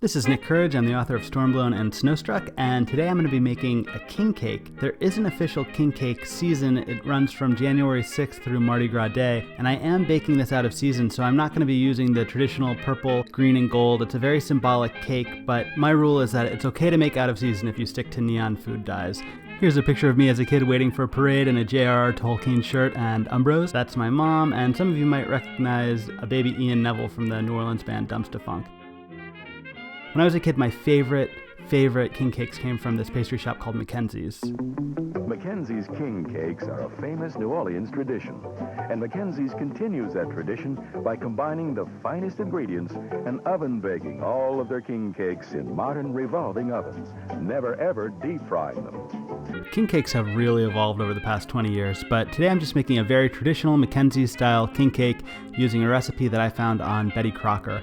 This is Nick Courage. I'm the author of Stormblown and Snowstruck, and today I'm going to be making a king cake. There is an official king cake season. It runs from January 6th through Mardi Gras Day, and I am baking this out of season, so I'm not going to be using the traditional purple, green, and gold. It's a very symbolic cake, but my rule is that it's okay to make out of season if you stick to neon food dyes. Here's a picture of me as a kid waiting for a parade in a J.R.R. Tolkien shirt and Umbros. That's my mom, and some of you might recognize a baby Ian Neville from the New Orleans band Dumpsta Funk. When I was a kid, my favorite king cakes came from this pastry shop called Mackenzie's. Mackenzie's king cakes are a famous New Orleans tradition, and Mackenzie's continues that tradition by combining the finest ingredients and oven baking all of their king cakes in modern revolving ovens, never ever deep frying them. King cakes have really evolved over the past 20 years, but today I'm just making a very traditional Mackenzie's style king cake using a recipe that I found on Betty Crocker.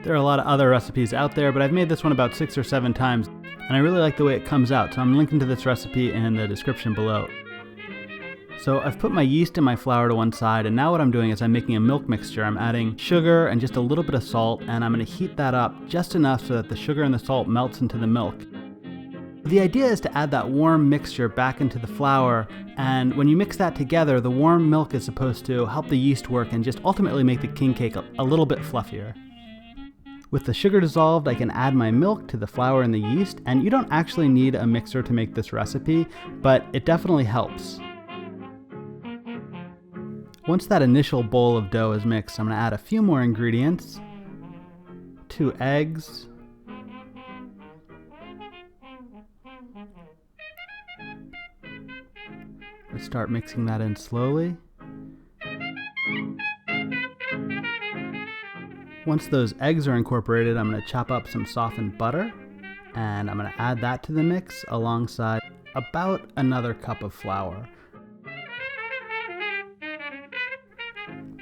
There are a lot of other recipes out there, but I've made this one about 6 or 7 times, and I really like the way it comes out, so I'm linking to this recipe in the description below. So I've put my yeast and my flour to one side, and now what I'm doing is I'm making a milk mixture. I'm adding sugar and just a little bit of salt, and I'm going to heat that up just enough so that the sugar and the salt melts into the milk. The idea is to add that warm mixture back into the flour, and when you mix that together, the warm milk is supposed to help the yeast work and just ultimately make the king cake a little bit fluffier. With the sugar dissolved, I can add my milk to the flour and the yeast, and you don't actually need a mixer to make this recipe, but it definitely helps. Once that initial bowl of dough is mixed, I'm going to add a few more ingredients. 2 eggs. Let's start mixing that in slowly. Once those eggs are incorporated, I'm going to chop up some softened butter, and I'm going to add that to the mix alongside about another cup of flour.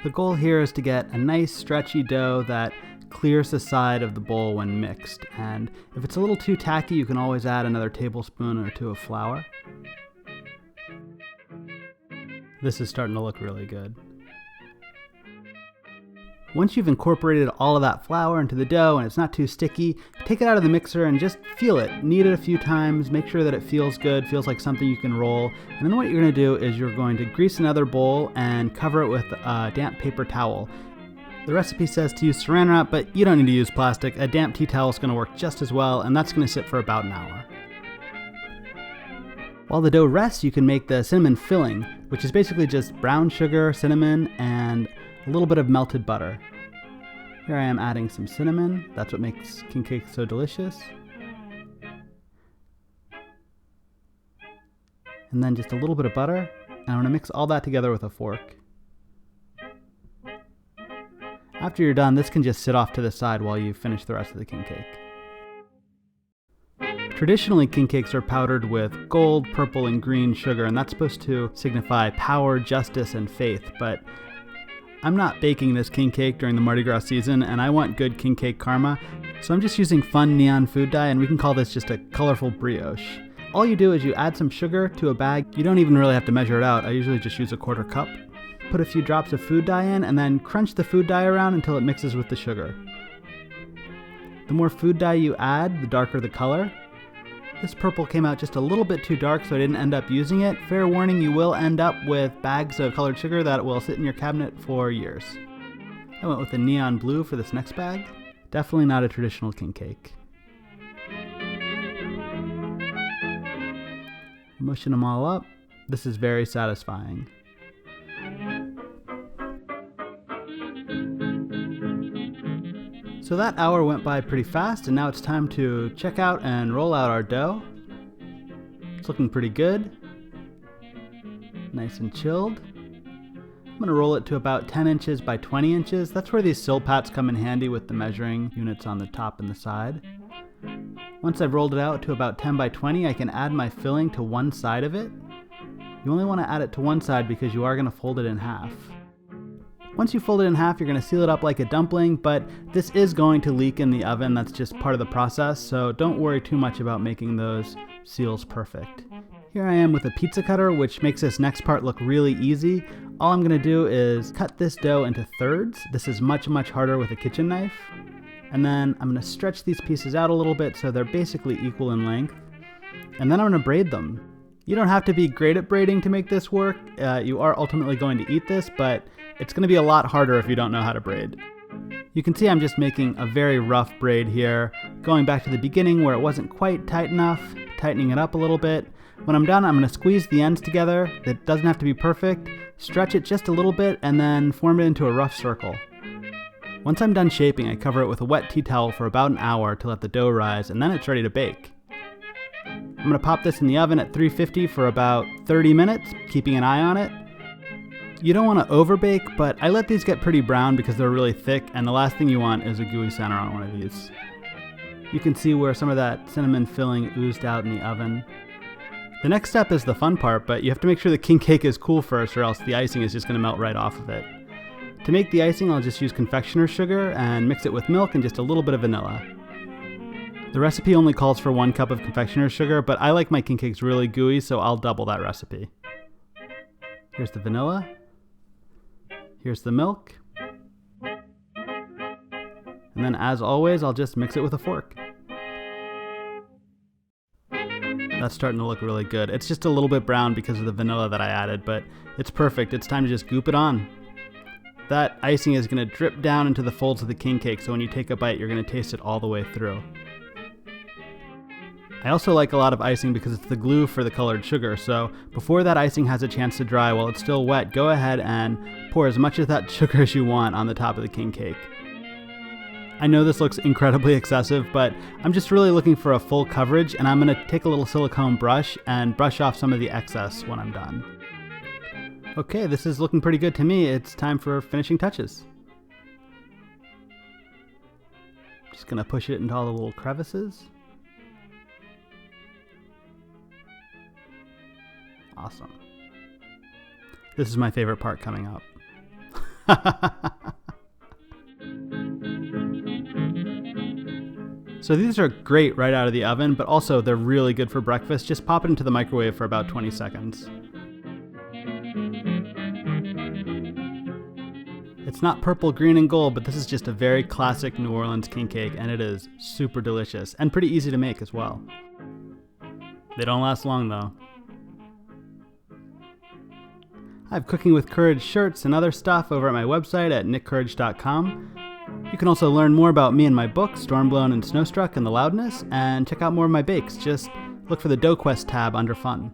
The goal here is to get a nice stretchy dough that clears the side of the bowl when mixed, and if it's a little too tacky, you can always add another tablespoon or 2 of flour. This is starting to look really good. Once you've incorporated all of that flour into the dough and it's not too sticky, take it out of the mixer and just feel it. Knead it a few times, make sure that it feels good, feels like something you can roll. And then what you're going to do is you're going to grease another bowl and cover it with a damp paper towel. The recipe says to use saran wrap, but you don't need to use plastic. A damp tea towel is going to work just as well, and that's going to sit for about an hour. While the dough rests, you can make the cinnamon filling, which is basically just brown sugar, cinnamon, and a little bit of melted butter. Here I am adding some cinnamon. That's what makes king cake so delicious. And then just a little bit of butter. And I'm going to mix all that together with a fork. After you're done, this can just sit off to the side while you finish the rest of the king cake. Traditionally, king cakes are powdered with gold, purple, and green sugar, and that's supposed to signify power, justice, and faith, but I'm not baking this king cake during the Mardi Gras season, and I want good king cake karma, so I'm just using fun neon food dye, and we can call this just a colorful brioche. All you do is you add some sugar to a bag. You don't even really have to measure it out. I usually just use a 1/4 cup. Put a few drops of food dye in, and then crunch the food dye around until it mixes with the sugar. The more food dye you add, the darker the color. This purple came out just a little bit too dark, so I didn't end up using it. Fair warning, you will end up with bags of colored sugar that will sit in your cabinet for years. I went with a neon blue for this next bag. Definitely not a traditional king cake. Mushing them all up. This is very satisfying. So that hour went by pretty fast, and now it's time to check out and roll out our dough. It's looking pretty good. Nice and chilled. I'm going to roll it to about 10 inches by 20 inches. That's where these Silpats come in handy with the measuring units on the top and the side. Once I've rolled it out to about 10 by 20, I can add my filling to one side of it. You only want to add it to one side because you are going to fold it in half. Once you fold it in half, you're going to seal it up like a dumpling, but this is going to leak in the oven. That's just part of the process, so don't worry too much about making those seals perfect. Here I am with a pizza cutter, which makes this next part look really easy. All I'm going to do is cut this dough into thirds. This is much, much harder with a kitchen knife. And then I'm going to stretch these pieces out a little bit so they're basically equal in length. And then I'm going to braid them. You don't have to be great at braiding to make this work. You are ultimately going to eat this, but it's going to be a lot harder if you don't know how to braid. You can see I'm just making a very rough braid here, going back to the beginning where it wasn't quite tight enough, tightening it up a little bit. When I'm done, I'm going to squeeze the ends together. It doesn't have to be perfect. Stretch it just a little bit and then form it into a rough circle. Once I'm done shaping, I cover it with a wet tea towel for about an hour to let the dough rise, and then it's ready to bake. I'm going to pop this in the oven at 350 for about 30 minutes, keeping an eye on it. You don't want to overbake, but I let these get pretty brown because they're really thick, and the last thing you want is a gooey center on one of these. You can see where some of that cinnamon filling oozed out in the oven. The next step is the fun part, but you have to make sure the king cake is cool first or else the icing is just going to melt right off of it. To make the icing, I'll just use confectioner's sugar and mix it with milk and just a little bit of vanilla. The recipe only calls for 1 cup of confectioner's sugar, but I like my king cakes really gooey, so I'll double that recipe. Here's the vanilla. Here's the milk. And then, as always, I'll just mix it with a fork. That's starting to look really good. It's just a little bit brown because of the vanilla that I added, but it's perfect. It's time to just goop it on. That icing is going to drip down into the folds of the king cake, so when you take a bite, you're going to taste it all the way through. I also like a lot of icing because it's the glue for the colored sugar, so before that icing has a chance to dry while it's still wet, go ahead and pour as much of that sugar as you want on the top of the king cake. I know this looks incredibly excessive, but I'm just really looking for a full coverage, and I'm going to take a little silicone brush and brush off some of the excess when I'm done. Okay, this is looking pretty good to me. It's time for finishing touches. Just going to push it into all the little crevices. Awesome. This is my favorite part coming up. So these are great right out of the oven, but also they're really good for breakfast. Just pop it into the microwave for about 20 seconds. It's not purple, green, and gold, but this is just a very classic New Orleans king cake, and it is super delicious and pretty easy to make as well. They don't last long though. I have Cooking with Courage shirts and other stuff over at my website at nickcourage.com. You can also learn more about me and my book, Stormblown and Snowstruck and the Loudness, and check out more of my bakes. Just look for the Dough Quest tab under Fun.